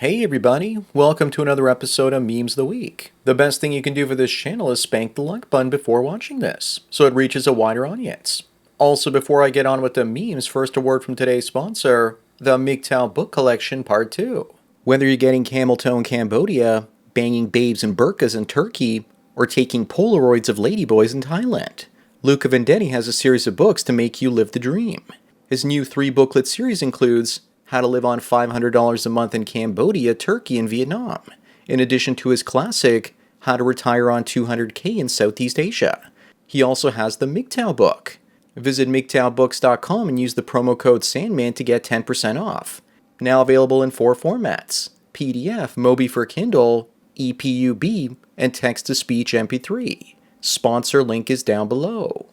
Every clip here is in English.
Hey everybody, welcome to another episode of Memes of the Week. The best thing you can do for this channel is spank the like button before watching this, so it reaches a wider audience. Also, before I get on with the memes, first a word from today's sponsor, the MGTOW book collection part 2. Whether you're getting camel toe in Cambodia, banging babes in burqas in Turkey, or taking Polaroids of ladyboys in Thailand, Luca Vendetti has a series of books to make you live the dream. His new 3-booklet series includes How to Live on $500 a Month in Cambodia, Turkey, and Vietnam, in addition to his classic, How to Retire on $200K in Southeast Asia. He also has the MGTOW book. Visit MGTOWbooks.com and use the promo code SANDMAN to get 10% off. Now available in 4 formats, PDF, Mobi for Kindle, EPUB, and text-to-speech MP3. Sponsor link is down below.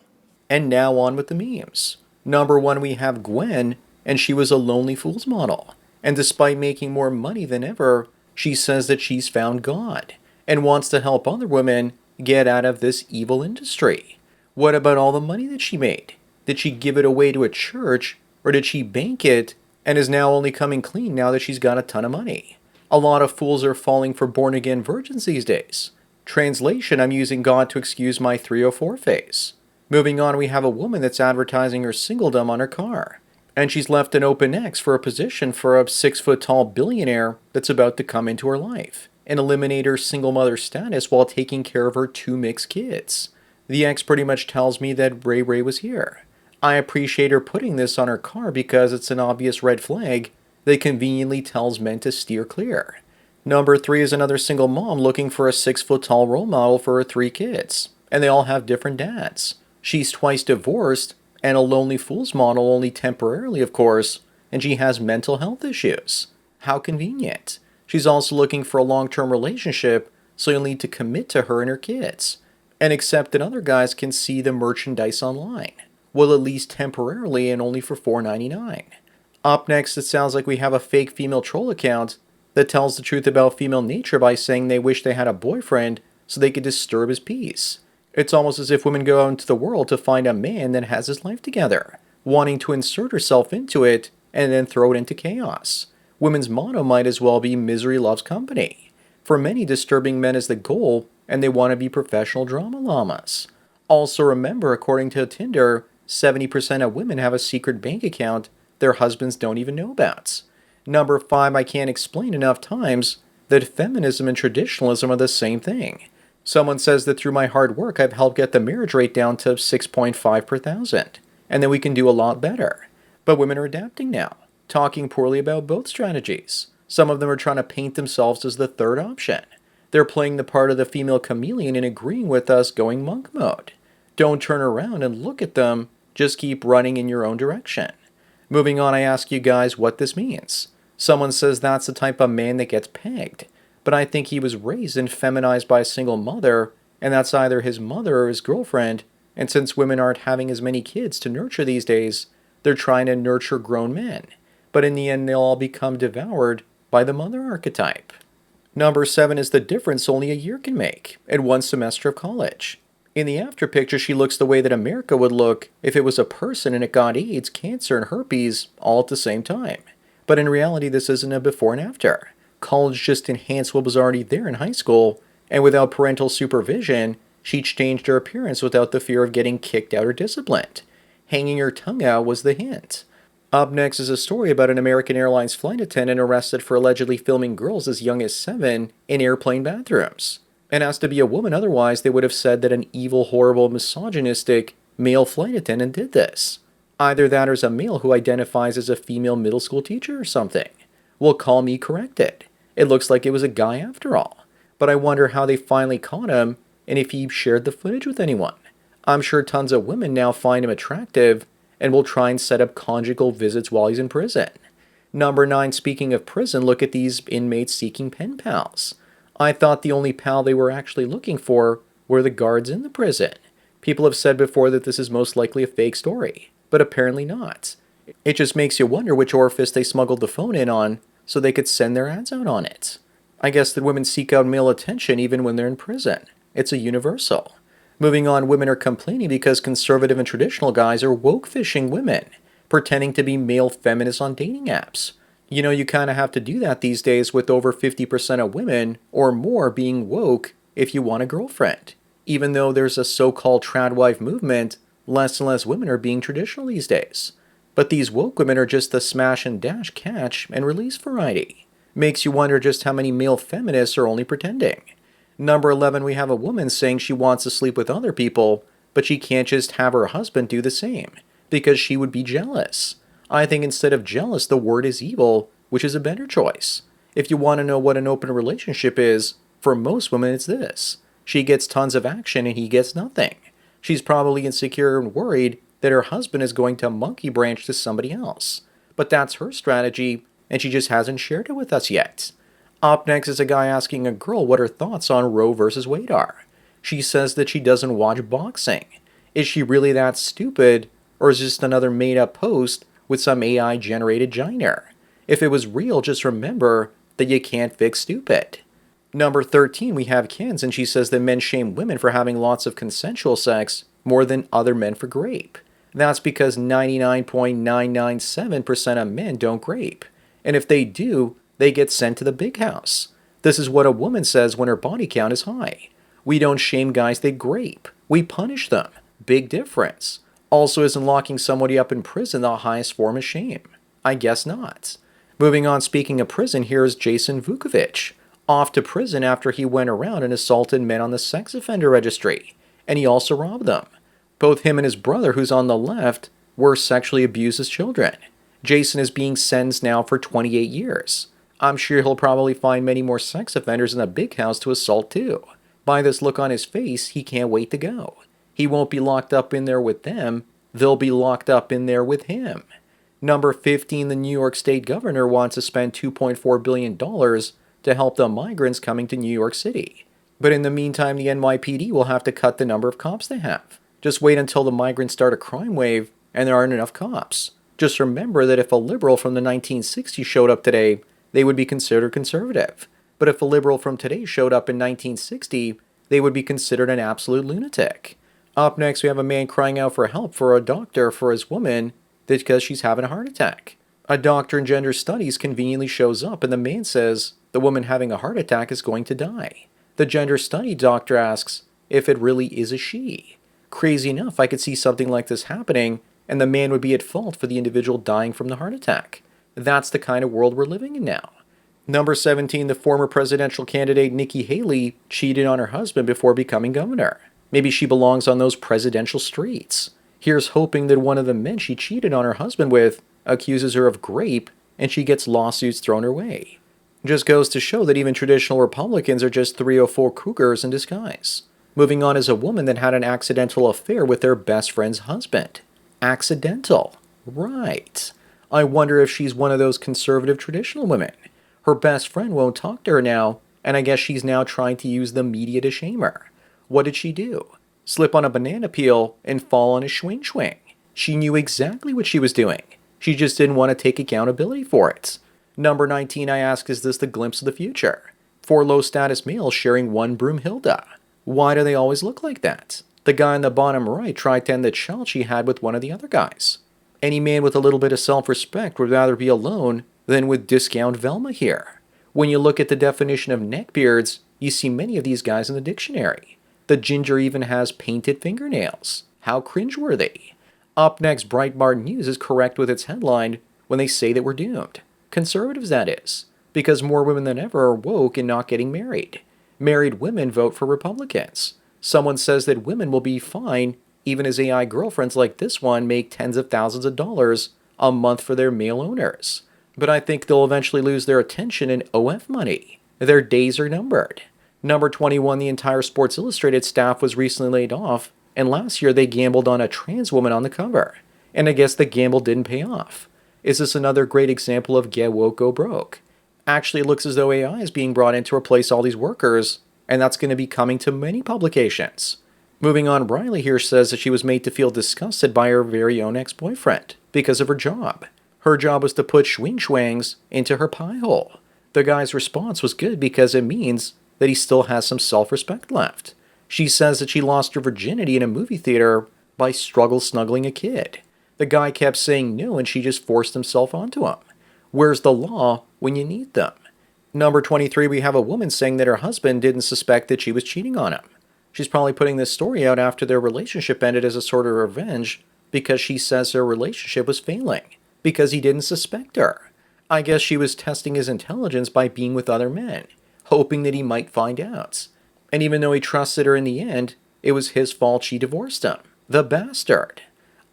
And now on with the memes. Number 1, we have Gwen, and she was a Lonely Fools model. And despite making more money than ever, she says that she's found God and wants to help other women get out of this evil industry. What about all the money that she made? Did she give it away to a church, or did she bank it and is now only coming clean now that she's got a ton of money? A lot of fools are falling for born-again virgins these days. Translation, I'm using God to excuse my 304 face. Moving on, we have a woman that's advertising her singledom on her car. And she's left an open X for a position for a 6-foot-tall billionaire that's about to come into her life and eliminate her single mother status while taking care of her 2 mixed kids. The X pretty much tells me that Ray Ray was here. I appreciate her putting this on her car because it's an obvious red flag that conveniently tells men to steer clear. Number 3 is another single mom looking for a 6-foot-tall role model for her 3 kids, and they all have different dads. She's twice divorced, and a Lonely Fools model only temporarily, of course, and she has mental health issues. How convenient. She's also looking for a long-term relationship, so you'll need to commit to her and her kids, and accept that other guys can see the merchandise online. Well, at least temporarily and only for $4.99. Up next, it sounds like we have a fake female troll account that tells the truth about female nature by saying they wish they had a boyfriend so they could disturb his peace. It's almost as if women go out into the world to find a man that has his life together, wanting to insert herself into it and then throw it into chaos. Women's motto might as well be misery loves company. For many, disturbing men is the goal, and they want to be professional drama llamas. Also remember, according to Tinder, 70% of women have a secret bank account their husbands don't even know about. Number 5, I can't explain enough times that feminism and traditionalism are the same thing. Someone says that through my hard work, I've helped get the marriage rate down to 6.5 per thousand, and that we can do a lot better. But women are adapting now, talking poorly about both strategies. Some of them are trying to paint themselves as the third option. They're playing the part of the female chameleon and agreeing with us going monk mode. Don't turn around and look at them, just keep running in your own direction. Moving on, I ask you guys what this means. Someone says that's the type of man that gets pegged. But I think he was raised and feminized by a single mother, and that's either his mother or his girlfriend, and since women aren't having as many kids to nurture these days, they're trying to nurture grown men. But in the end, they'll all become devoured by the mother archetype. Number 7 is the difference only a year can make, in 1 semester of college. In the after picture, she looks the way that America would look if it was a person and it got AIDS, cancer, and herpes all at the same time. But in reality, this isn't a before and after. College just enhanced what was already there in high school, and without parental supervision, she changed her appearance without the fear of getting kicked out or disciplined. Hanging her tongue out was the hint. Up next is a story about an American Airlines flight attendant arrested for allegedly filming girls as young as 7 in airplane bathrooms. And has to be a woman, otherwise they would have said that an evil, horrible, misogynistic male flight attendant did this. Either that or is a male who identifies as a female middle school teacher or something. Well, call me corrected. It looks like it was a guy after all. But I wonder how they finally caught him and if he shared the footage with anyone. I'm sure tons of women now find him attractive and will try and set up conjugal visits while he's in prison. Number 9, speaking of prison, look at these inmates seeking pen pals. I thought the only pal they were actually looking for were the guards in the prison. People have said before that this is most likely a fake story, but apparently not. It just makes you wonder which orifice they smuggled the phone in on so they could send their ads out on it. I guess that women seek out male attention even when they're in prison. It's a universal. Moving on, women are complaining because conservative and traditional guys are woke fishing women, pretending to be male feminists on dating apps. You kind of have to do that these days with over 50% of women or more being woke if you want a girlfriend. Even though there's a so-called trad wife movement, less and less women are being traditional these days. But these woke women are just the smash and dash catch and release variety. Makes you wonder just how many male feminists are only pretending. Number 11, we have a woman saying she wants to sleep with other people, but she can't just have her husband do the same, because she would be jealous. I think instead of jealous, the word is evil, which is a better choice. If you want to know what an open relationship is, for most women it's this. She gets tons of action and he gets nothing. She's probably insecure and worried that her husband is going to monkey branch to somebody else. But that's her strategy, and she just hasn't shared it with us yet. Up next is a guy asking a girl what her thoughts on Roe vs. Wade are. She says that she doesn't watch boxing. Is she really that stupid, or is this another made-up post with some AI-generated giner? If it was real, just remember that you can't fix stupid. Number 13, we have Ken's, and she says that men shame women for having lots of consensual sex more than other men for grape. That's because 99.997% of men don't grape. And if they do, they get sent to the big house. This is what a woman says when her body count is high. We don't shame guys that grape. We punish them. Big difference. Also, isn't locking somebody up in prison the highest form of shame? I guess not. Moving on, speaking of prison, here's Jason Vukovic. Off to prison after he went around and assaulted men on the sex offender registry. And he also robbed them. Both him and his brother, who's on the left, were sexually abused as children. Jason is being sentenced now for 28 years. I'm sure he'll probably find many more sex offenders in the big house to assault too. By this look on his face, he can't wait to go. He won't be locked up in there with them, they'll be locked up in there with him. Number 15, the New York State governor wants to spend $2.4 billion to help the migrants coming to New York City. But in the meantime, the NYPD will have to cut the number of cops they have. Just wait until the migrants start a crime wave and there aren't enough cops. Just remember that if a liberal from the 1960s showed up today, they would be considered conservative. But if a liberal from today showed up in 1960, they would be considered an absolute lunatic. Up next, we have a man crying out for help for a doctor for his woman because she's having a heart attack. A doctor in gender studies conveniently shows up and the man says the woman having a heart attack is going to die. The gender study doctor asks if it really is a she. Crazy enough, I could see something like this happening and the man would be at fault for the individual dying from the heart attack. That's the kind of world we're living in now. Number 17, the former presidential candidate Nikki Haley cheated on her husband before becoming governor. Maybe she belongs on those presidential streets. Here's hoping that one of the men she cheated on her husband with accuses her of grape and she gets lawsuits thrown her way. Just goes to show that even traditional Republicans are just 304 cougars in disguise. Moving on is a woman that had an accidental affair with their best friend's husband. Accidental. Right. I wonder if she's one of those conservative traditional women. Her best friend won't talk to her now, and I guess she's now trying to use the media to shame her. What did she do? Slip on a banana peel and fall on a swing. She knew exactly what she was doing. She just didn't want to take accountability for it. Number 19, I ask, is this the glimpse of the future? 4 low-status males sharing one Broomhilda. Why do they always look like that? The guy in the bottom right tried to end the child she had with one of the other guys. Any man with a little bit of self-respect would rather be alone than with discount Velma here. When you look at the definition of neckbeards, you see many of these guys in the dictionary. The ginger even has painted fingernails. How cringeworthy. Up next, Breitbart News is correct with its headline when they say that we're doomed. Conservatives, that is. Because more women than ever are woke and not getting married. Married women vote for Republicans. Someone says that women will be fine even as AI girlfriends like this one make tens of thousands of dollars a month for their male owners. But I think they'll eventually lose their attention and OF money. Their days are numbered. Number 21, the entire Sports Illustrated staff was recently laid off, and last year they gambled on a trans woman on the cover. And I guess the gamble didn't pay off. Is this another great example of get woke, go broke? Actually, it looks as though AI is being brought in to replace all these workers, and that's going to be coming to many publications. Moving on, Riley here says that she was made to feel disgusted by her very own ex-boyfriend because of her job. Her job was to put schwangs into her pie hole. The guy's response was good because it means that he still has some self-respect left. She says that she lost her virginity in a movie theater by struggle snuggling a kid. The guy kept saying no and she just forced himself onto him. Where's the law when you need them? Number 23, we have a woman saying that her husband didn't suspect that she was cheating on him. She's probably putting this story out after their relationship ended as a sort of revenge because she says their relationship was failing because he didn't suspect her. I guess she was testing his intelligence by being with other men, hoping that he might find out. And even though he trusted her in the end, it was his fault she divorced him. The bastard.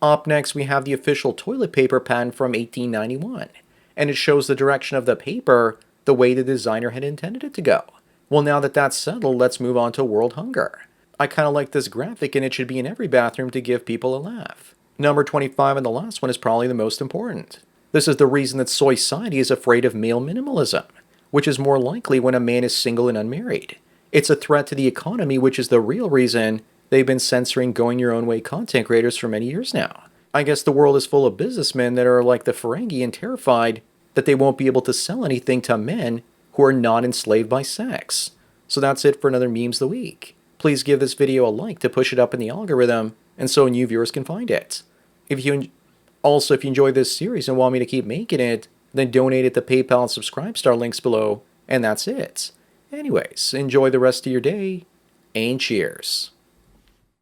Up next, we have the official toilet paper patent from 1891, and it shows the direction of the paper the way the designer had intended it to go. Well, now that that's settled, let's move on to world hunger. I kind of like this graphic, and it should be in every bathroom to give people a laugh. Number 25, and the last one, is probably the most important. This is the reason that society is afraid of male minimalism, which is more likely when a man is single and unmarried. It's a threat to the economy, which is the real reason they've been censoring going your own way content creators for many years now. I guess the world is full of businessmen that are like the Ferengi and terrified that they won't be able to sell anything to men who are not enslaved by sex. So that's it for another Memes of the Week. Please give this video a like to push it up in the algorithm and so new viewers can find it. If you enjoyed this series and want me to keep making it, then donate at the PayPal and Subscribestar links below, and that's it. Anyways, enjoy the rest of your day, and cheers.